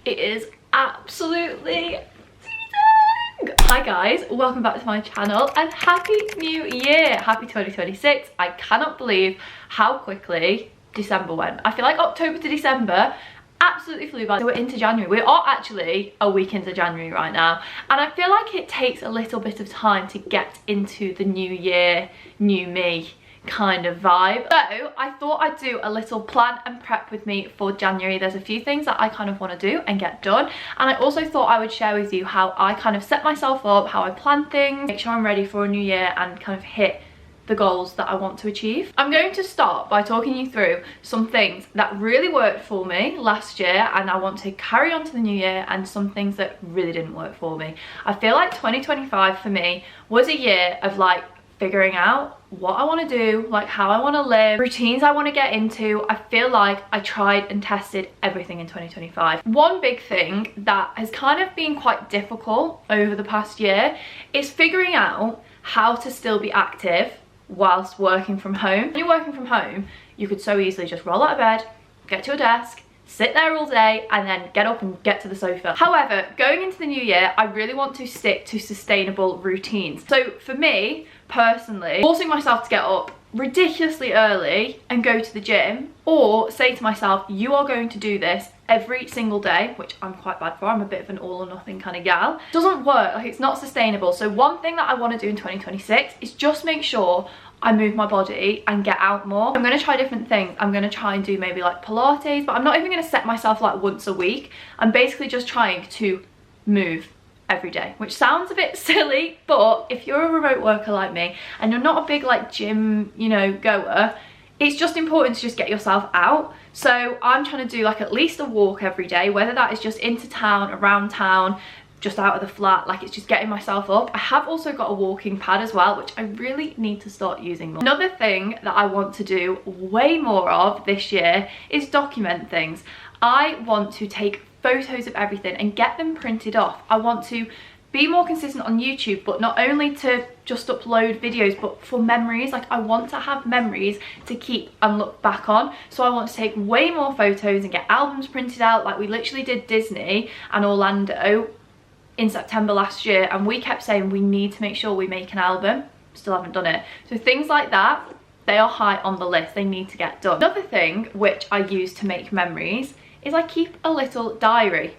It is absolutely season. Hi guys, welcome back to my channel and happy new year. Happy 2026. I cannot believe how quickly December went. I feel like October to December absolutely flew by. So we're into January. We are actually a week into January right now, and I feel like it takes a little bit of time to get into the new year, new me kind of vibe. So I thought I'd do a little plan and prep with me for January. There's a few things that I kind of want to do and get done, and I also thought I would share with you how I kind of set myself up, how I plan things, make sure I'm ready for a new year and kind of hit the goals that I want to achieve. I'm going to start by talking you through some things that really worked for me last year and I want to carry on to the new year, and some things that really didn't work for me. I feel like 2025 for me was a year of like figuring out what I want to do, like how I want to live, routines I want to get into. I feel like I tried and tested everything in 2025. One big thing that has kind of been quite difficult over the past year is figuring out how to still be active whilst working from home. When you're working from home, you could so easily just roll out of bed, get to a desk, sit there all day, and then get up and get to the sofa. However, going into the new year, I really want to stick to sustainable routines. So for me, personally, forcing myself to get up ridiculously early and go to the gym, or say to myself, you are going to do this every single day, which I'm quite bad for. I'm a bit of an all or nothing kind of gal. Doesn't work, like it's not sustainable. So one thing that I want to do in 2026 is just make sure I move my body and get out more. I'm going to try different things. I'm going to try and do maybe like Pilates, but I'm not even going to set myself like once a week. I'm basically just trying to move every day, which sounds a bit silly, but if you're a remote worker like me and you're not a big like gym, you know, goer, it's just important to just get yourself out. So I'm trying to do like at least a walk every day, whether that is just into town, around town, just out of the flat, like it's just getting myself up. I have also got a walking pad as well, which I really need to start using more. Another thing that I want to do way more of this year is document things. I want to take photos of everything and get them printed off. I want to be more consistent on YouTube, but not only to just upload videos, but for memories. Like I want to have memories to keep and look back on. So I want to take way more photos and get albums printed out. Like we literally did Disney and Orlando in September last year, and we kept saying we need to make sure we make an album. Still haven't done it. So things like that, they are high on the list. They need to get done. Another thing which I use to make memories is I keep a little diary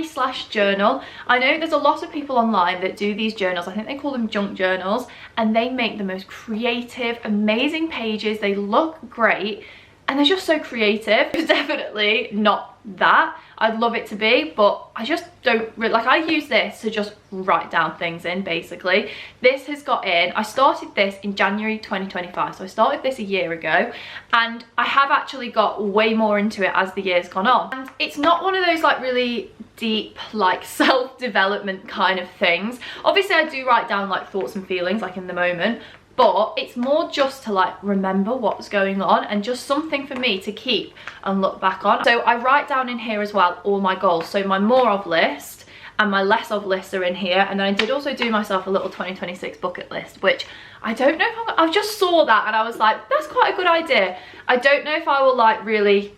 slash journal. I know there's a lot of people online that do these journals. I think they call them junk journals, and they make the most creative, amazing pages. They look great and they're just so creative. It's definitely not that. I'd love it to be, but I just don't really, like I use this to just write down things in basically. This has got in, I started this in January 2025, so I started this a year ago, and I have actually got way more into it as the year's gone on. And it's not one of those like really deep like self-development kind of things. Obviously I do write down like thoughts and feelings like in the moment, but it's more just to like remember what's going on and just something for me to keep and look back on. So I write down in here as well all my goals. So my more of list and my less of list are in here, and then I did also do myself a little 2026 bucket list, which I don't know if I just saw that and I was like, that's quite a good idea. I don't know if I will like really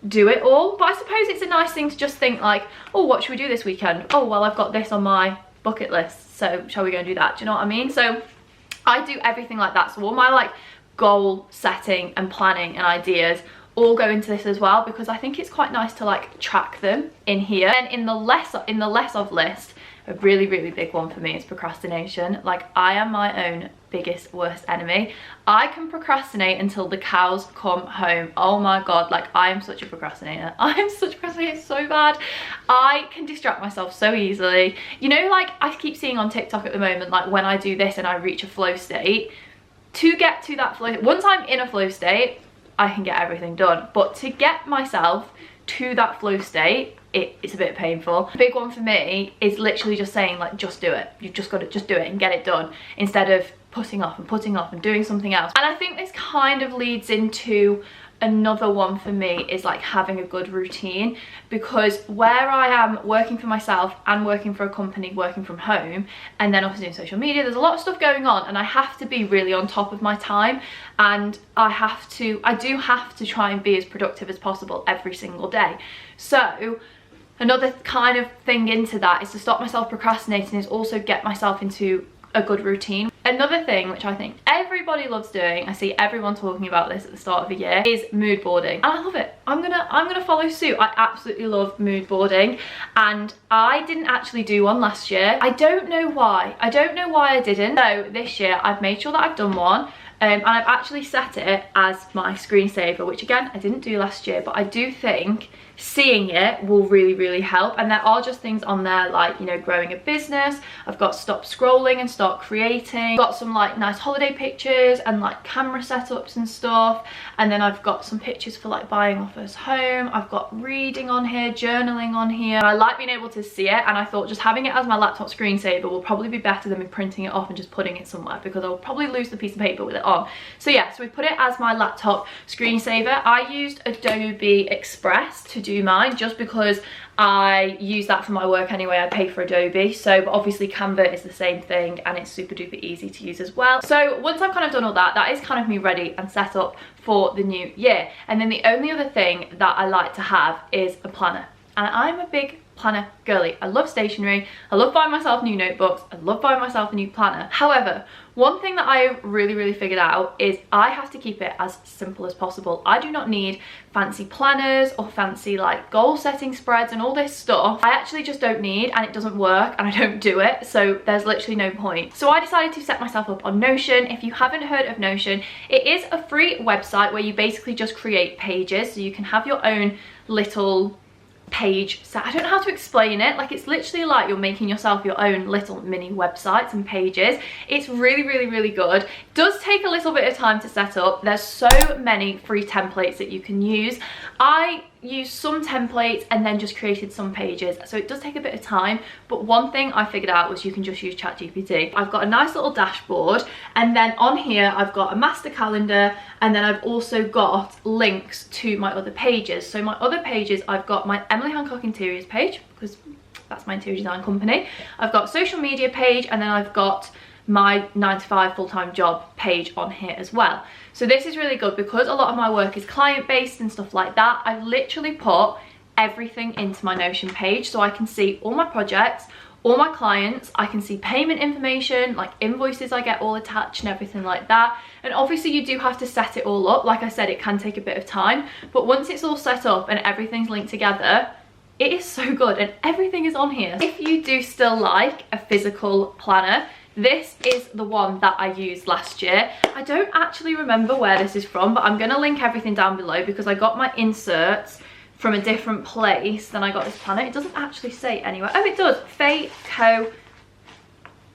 do it all, but I suppose it's a nice thing to just think like, oh, what should we do this weekend? Oh well, I've got this on my bucket list, so shall we go and do that? Do you know what I mean? So I do everything like that. So all my like goal setting and planning and ideas all go into this as well, because I think it's quite nice to like track them in here. And in the less of list, a really big one for me is procrastination. Like I am my own biggest worst enemy. I can procrastinate until the cows come home. Oh my god, like I am such a procrastinator. I am such a procrastinator, so bad. I can distract myself so easily. You know, like I keep seeing on TikTok at the moment, like when I do this and I reach a flow state, to get to that flow, once I'm in a flow state, I can get everything done. But to get myself to that flow state, it's a bit painful. A big one for me is literally just saying like, just do it. You've just got to just do it and get it done, instead of putting off and doing something else. And I think this kind of leads into another one for me is like having a good routine, because where I am working for myself and working for a company, working from home, and then also doing social media, there's a lot of stuff going on and I have to be really on top of my time, and I do have to try and be as productive as possible every single day. So Another kind of thing into that is to stop myself procrastinating is also get myself into a good routine. Another thing which I think everybody loves doing, I see everyone talking about this at the start of a year, is mood boarding, and I love it. I'm gonna follow suit. I absolutely love mood boarding, and I didn't actually do one last year. I don't know why I didn't. So this year I've made sure that I've done one, and I've actually set it as my screensaver, which again I didn't do last year, but I do think seeing it will really help. And there are just things on there like, you know, growing a business. I've got stop scrolling and start creating. Got some like nice holiday pictures and like camera setups and stuff, and then I've got some pictures for like buying our first home. I've got reading on here, journaling on here. I like being able to see it, and I thought just having it as my laptop screensaver will probably be better than me printing it off and just putting it somewhere, because I'll probably lose the piece of paper with it on. So yeah, so we put it as my laptop screensaver. I used Adobe Express to do mine just because I use that for my work anyway. I pay for Adobe, so but obviously Canva is the same thing and it's super duper easy to use as well. So once I've kind of done all that, that is kind of me ready and set up for the new year. And then the only other thing that I like to have is a planner, and I'm a big planner girly. I love stationery, I love buying myself new notebooks, I love buying myself a new planner. However, one thing that I really figured out is I have to keep it as simple as possible. I do not need fancy planners or fancy like goal setting spreads and all this stuff. I actually just don't need, and it doesn't work and I don't do it, so there's literally no point. So I decided to set myself up on Notion. If you haven't heard of Notion, it is a free website where you basically just create pages, so you can have your own little page set. I don't know how to explain it. Like, it's literally like you're making yourself your own little mini websites and pages. It's really good. It does take a little bit of time to set up. There's so many free templates that you can use. I used some templates and then just created some pages, so it does take a bit of time, but one thing I figured out was you can just use ChatGPT. I've got a nice little dashboard, and then on here I've got a master calendar, and then I've also got links to my other pages. So my other pages, I've got my Emily Hancock Interiors page, because that's my interior design company. I've got social media page, and then I've got my 9-to-5 full-time job page on here as well. So this is really good because a lot of my work is client-based and stuff like that. I've literally put everything into my Notion page, so I can see all my projects, all my clients, I can see payment information, like invoices I get all attached and everything like that. And obviously you do have to set it all up. Like I said, it can take a bit of time, but once it's all set up and everything's linked together, it is so good and everything is on here. If you do still like a physical planner, this is the one that I used last year. I don't actually remember where this is from, but I'm gonna link everything down below because I got my inserts from a different place than I got this planner. It doesn't actually say anywhere. Oh, it does. Faco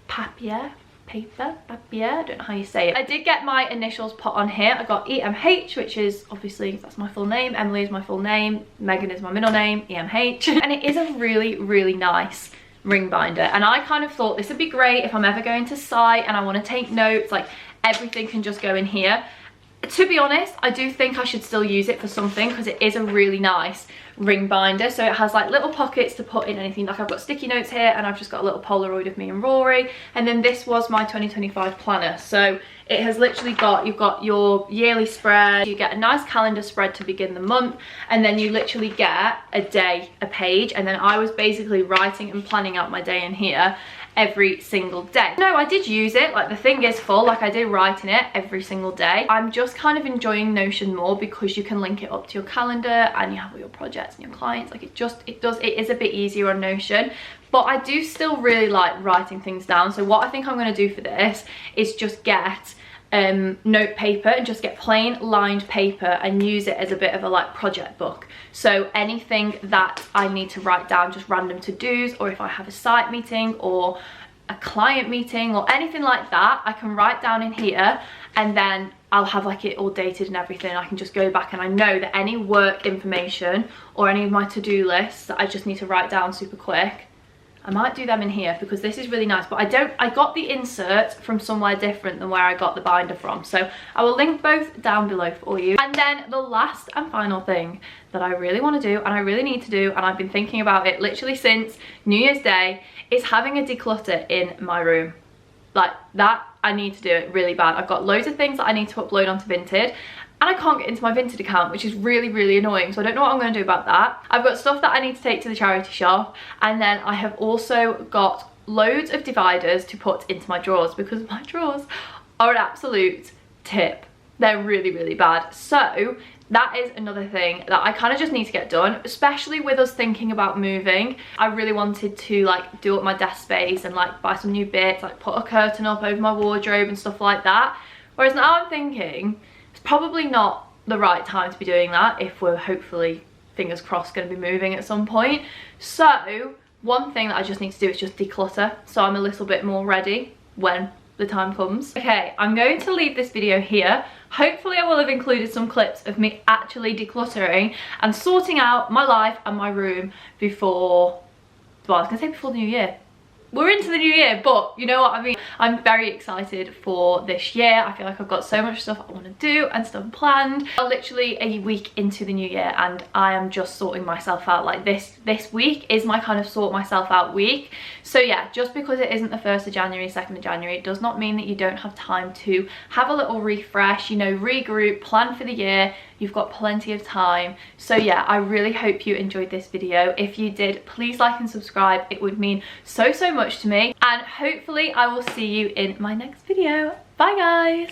Papier. Paper, papier, I don't know how you say it. I did get my initials put on here. I got EMH, which is obviously, that's my full name. Emily is my full name. Megan is my middle name, EMH. And it is a really nice ring binder, and I kind of thought this would be great if I'm ever going to site and I want to take notes, like everything can just go in here. To be honest, I do think I should still use it for something because it is a really nice ring binder. So it has like little pockets to put in anything. Like I've got sticky notes here, and I've just got a little Polaroid of me and Rory, and then this was my 2025 planner. So it has literally got, you've got your yearly spread, you get a nice calendar spread to begin the month, and then you literally get a day, a page, and then I was basically writing and planning out my day in here every single day. No, I did use it, like the thing is full, like I did write in it every single day. I'm just kind of enjoying Notion more because you can link it up to your calendar and you have all your projects and your clients. Like it is a bit easier on Notion, but I do still really like writing things down. So what I think I'm going to do for this is just get note paper and just get plain lined paper and use it as a bit of a like project book. So anything that I need to write down, just random to-dos, or if I have a site meeting or a client meeting or anything like that, I can write down in here, and then I'll have like it all dated and everything. I can just go back and I know that any work information or any of my to-do lists that I just need to write down super quick, I might do them in here because this is really nice. But I got the insert from somewhere different than where I got the binder from, so I will link both down below for you. And then the last and final thing that I really want to do, and I really need to do, and I've been thinking about it literally since New Year's Day, is having a declutter in my room. Like that, I need to do it really bad. I've got loads of things that I need to upload onto Vinted. and I can't get into my Vinted account, which is really, really annoying. So I don't know what I'm going to do about that. I've got stuff that I need to take to the charity shop, and then I have also got loads of dividers to put into my drawers, because my drawers are an absolute tip. They're really, really bad. So that is another thing that I kind of just need to get done, especially with us thinking about moving. I really wanted to like do up my desk space and like buy some new bits, like put a curtain up over my wardrobe and stuff like that. Whereas now I'm thinking it's probably not the right time to be doing that if we're hopefully, fingers crossed, going to be moving at some point. So one thing that I just need to do is just declutter, so I'm a little bit more ready when the time comes. Okay, I'm going to leave this video here. Hopefully I will have included some clips of me actually decluttering and sorting out my life and my room before, well, I was gonna say before the new year. We're into the new year, but you know what I mean. I'm very excited for this year. I feel like I've got so much stuff I want to do and stuff planned. I'm literally a week into the new year and I am just sorting myself out. Like this week is my kind of sort myself out week. So yeah, just because it isn't the 1st of January, 2nd of January, it does not mean that you don't have time to have a little refresh, you know, regroup, plan for the year. You've got plenty of time. So yeah, I really hope you enjoyed this video. If you did, please like and subscribe. It would mean so, so much to me. And hopefully I will see you in my next video. Bye guys.